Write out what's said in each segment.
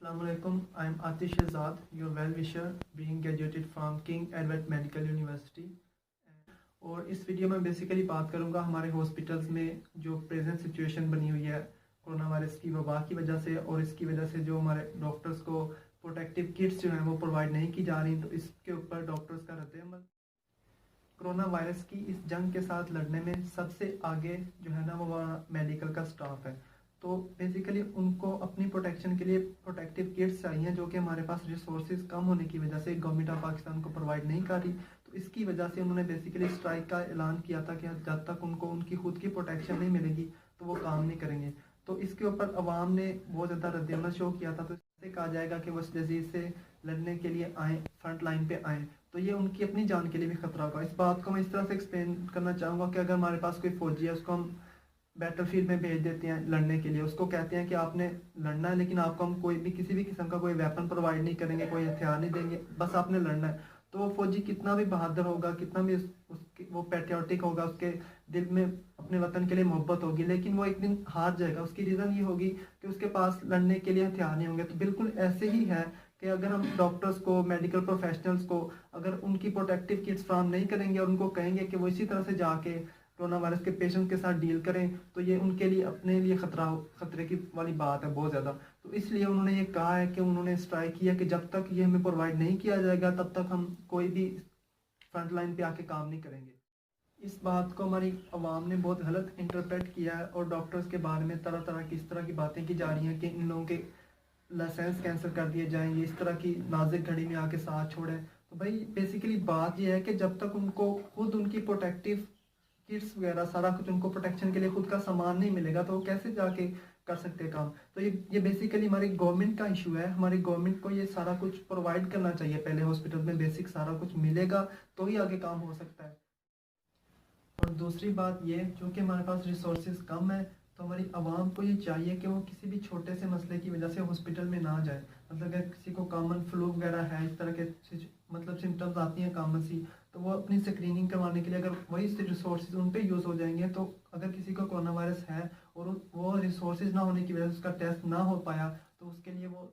Assalamu alaikum. I am Atish Azad, your well-wisher, being graduated from King Edward Medical University. اور اس video میں basically بات کروں گا ہمارے hospitals میں جو پریزنٹ سچویشن بنی ہوئی ہے کرونا وائرس کی وبا کی وجہ سے، اور اس کی وجہ سے جو ہمارے ڈاکٹرز کو پروٹیکٹیو کٹس جو ہیں وہ پرووائڈ نہیں کی جا رہی، تو اس کے اوپر ڈاکٹرز کا رد عمل۔ کرونا وائرس کی اس جنگ کے ساتھ لڑنے میں سب سے آگے جو ہے نا وہ میڈیکل کا سٹاف ہے، تو بیسیکلی ان کو اپنی پروٹیکشن کے لیے پروٹیکٹیو کٹس چاہیے، جو کہ ہمارے پاس ریسورسز کم ہونے کی وجہ سے گورنمنٹ آف پاکستان کو پرووائڈ نہیں کر رہی۔ تو اس کی وجہ سے انہوں نے بیسیکلی اسٹرائک کا اعلان کیا تھا کہ جب تک ان کو ان کی خود کی پروٹیکشن نہیں ملے گی تو وہ کام نہیں کریں گے۔ تو اس کے اوپر عوام نے بہت زیادہ رد عمل شو کیا تھا، تو اس سے کہا جائے گا کہ وہ اس ڈیزیز سے لڑنے کے لیے آئیں، فرنٹ لائن پہ آئیں، تو یہ ان کی اپنی جان کے لیے بھی خطرہ ہوگا۔ اس بات کو میں اس طرح سے ایکسپلین کرنا چاہوں گا کہ اگر ہمارے پاس کوئی فوجی ہے، اس کو ہم بیٹل فیلڈ میں بھیج دیتے ہیں لڑنے کے لیے، اس کو کہتے ہیں کہ آپ نے لڑنا ہے، لیکن آپ کو ہم کوئی بھی کسی بھی قسم کا کوئی ویپن پرووائڈ نہیں کریں گے، کوئی ہتھیار نہیں دیں گے، بس آپ نے لڑنا ہے، تو وہ فوجی کتنا بھی بہادر ہوگا، کتنا بھی وہ پیٹریوٹک ہوگا، اس کے دل میں اپنے وطن کے لیے محبت ہوگی، لیکن وہ ایک دن ہار جائے گا۔ اس کی ریزن یہ ہوگی کہ اس کے پاس لڑنے کے لیے ہتھیار نہیں ہوں گے۔ تو بالکل ایسے ہی ہے کہ اگر ہم ڈاکٹرز کو، میڈیکل پروفیشنلز کو اگر ان کی پروٹیکٹیو کٹس فراہم نہیں کریں گے اور ان کو کہیں گے کہ وہ اسی طرح سے جا کے کرونا وائرس کے پیشنٹ کے ساتھ ڈیل کریں، تو یہ ان کے لیے اپنے لیے خطرے کی والی بات ہے بہت زیادہ۔ تو اس لیے انہوں نے یہ کہا ہے کہ انہوں نے اسٹرائک کیا کہ جب تک یہ ہمیں پرووائڈ نہیں کیا جائے گا تب تک ہم کوئی بھی فرنٹ لائن پہ آ کے کام نہیں کریں گے۔ اس بات کو ہماری عوام نے بہت غلط انٹرپریٹ کیا ہے، اور ڈاکٹرز کے بارے میں طرح طرح کی اس طرح کی باتیں کی جا رہی ہیں کہ ان لوگوں کے لائسنس کینسل کر دیے جائیں گے، اس طرح کی نازک گھڑی میں آ کے ساتھ چھوڑیں۔ تو بھائی بیسیکلی بات یہ ہے کہ جب تک ان کو خود ان کی پروٹیکٹیو کٹس وغیرہ سارا کچھ ان کو پروٹیکشن کے لیے خود کا سامان نہیں ملے گا تو وہ کیسے جا کے کر سکتے کام۔ تو یہ بیسیکلی ہماری گورنمنٹ کا ایشو ہے، ہماری گورنمنٹ کو یہ سارا کچھ پرووائڈ کرنا چاہیے، پہلے ہاسپٹل میں بیسک سارا کچھ ملے گا تو ہی آگے کام ہو سکتا ہے۔ اور دوسری بات یہ، چونکہ ہمارے پاس ریسورسز کم ہیں، تو ہماری عوام کو یہ چاہیے کہ وہ کسی بھی چھوٹے سے مسئلے کی وجہ سے ہاسپٹل میں نہ جائے۔ مطلب اگر کسی کو کامن فلو وغیرہ ہے، اس طرح کے مطلب سمٹمز آتی ہیں کامن سی، تو وہ اپنی اسکریننگ کروانے کے لیے اگر وہی ریسورسز ان پہ یوز ہو جائیں گے، تو اگر کسی کو کرونا وائرس ہے اور وہ ریسورسز نہ ہونے کی وجہ سے اس کا ٹیسٹ نہ ہو پایا، تو اس کے لیے وہ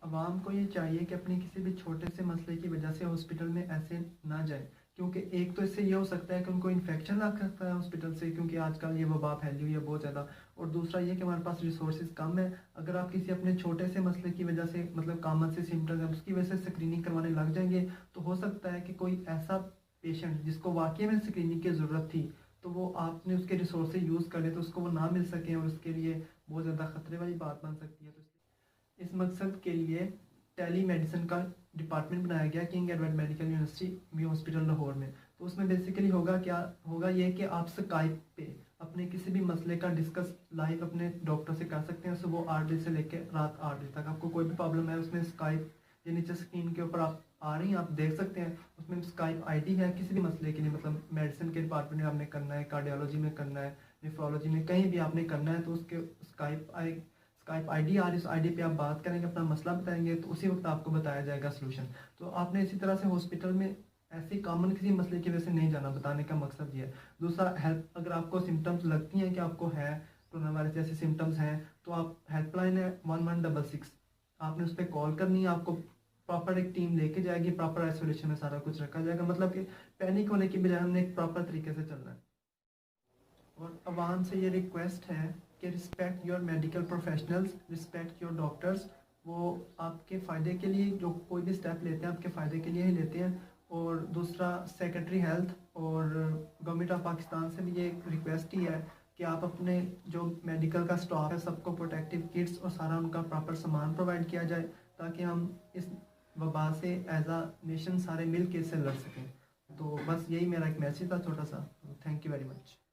عوام کو یہ چاہیے کہ اپنی کسی بھی چھوٹے سے مسئلے کی وجہ سے ہاسپٹل میں ایسے نہ جائے، کیونکہ ایک تو اس سے یہ ہو سکتا ہے کہ ان کو انفیکشن لگ سکتا ہے ہاسپٹل سے، کیونکہ آج کل یہ وبا پھیلی ہوئی ہے بہت زیادہ، اور دوسرا یہ کہ ہمارے پاس ریسورسز کم ہے۔ اگر آپ کسی اپنے چھوٹے سے مسئلے کی وجہ سے مطلب کامن سے سمٹمز ہیں اس کی وجہ سے اسکریننگ کروانے لگ جائیں گے، تو ہو سکتا ہے کہ کوئی ایسا پیشنٹ جس کو واقعی میں اسکریننگ کی ضرورت تھی، تو وہ آپ نے اس کے ریسورسز یوز کر لے تو اس کو وہ نہ مل سکیں، اور اس کے لیے بہت زیادہ خطرے والی بات بن سکتی ہے۔ تو اس مقصد کے لیے ٹیلی میڈیسن کا ڈپارٹمنٹ بنایا گیا کنگ ایڈورڈ میڈیکل یونیورسٹی میو ہاسپٹل لاہور میں۔ تو اس میں بیسیکلی ہوگا یہ کہ آپ اسکائپ پہ اپنے کسی بھی مسئلے کا ڈسکس لائیو اپنے ڈاکٹر سے کر سکتے ہیں، صبح 8 بجے سے لے کے رات 8 بجے تک۔ آپ کو کوئی بھی پرابلم ہے، اس میں اسکائپ یہ نیچے اسکرین کے اوپر آپ آ رہی ہیں، آپ دیکھ سکتے ہیں، اس میں اسکائپ آئی ڈی ہے کسی بھی مسئلے کے لیے، مطلب میڈیسن کے ڈپارٹمنٹ میں آپ نے کرنا ہے، کارڈیالوجی میں کرنا ہے، نیفرولوجی میں، کہیں بھی آپ نے کرنا ہے، تو اس کے اسکائپ آئی ڈی آ رہی، اس آئی ڈی پہ آپ بات کریں گے، اپنا مسئلہ بتائیں گے، تو اسی وقت آپ کو بتایا جائے گا سلوشن۔ تو آپ نے اسی طرح سے ہاسپٹل میں ایسی کامن کسی مسئلے کی وجہ سے نہیں جانا، بتانے کا مقصد یہ ہے۔ دوسرا ہیلپ، اگر آپ کو سمٹمز لگتی ہیں کہ آپ کو ہے کرونا وائرس جیسے سمٹمز ہیں، تو آپ ہیلپ لائن ہے 1166، آپ نے اس پہ کال کرنی ہے، آپ کو پراپر ایک ٹیم لے کے جائے گی، پراپر آئسولیشن میں سارا کچھ رکھا جائے گا، مطلب کہ پینک ہونے کی بجائے ہم نے ایک پراپر طریقے سے چلنا ہے۔ اور عوام سے یہ ریکویسٹ ہے کہ respect your medical professionals, respect your doctors, وہ آپ کے فائدے کے لیے جو کوئی بھی اسٹیپ لیتے ہیں آپ کے فائدے کے لیے ہی لیتے ہیں۔ اور دوسرا سیکرٹری ہیلتھ اور گورنمنٹ آف پاکستان سے بھی یہ ریکویسٹ ہی ہے کہ آپ اپنے جو میڈیکل کا سٹاف ہے سب کو پروٹیکٹیو کٹس اور سارا ان کا پراپر سامان پرووائڈ کیا جائے، تاکہ ہم اس وبا سے ایز اے نیشن سارے مل کے اس سے لڑ سکیں۔ تو بس یہی میرا ایک میسیج تھا چھوٹا سا۔ Thank you very much.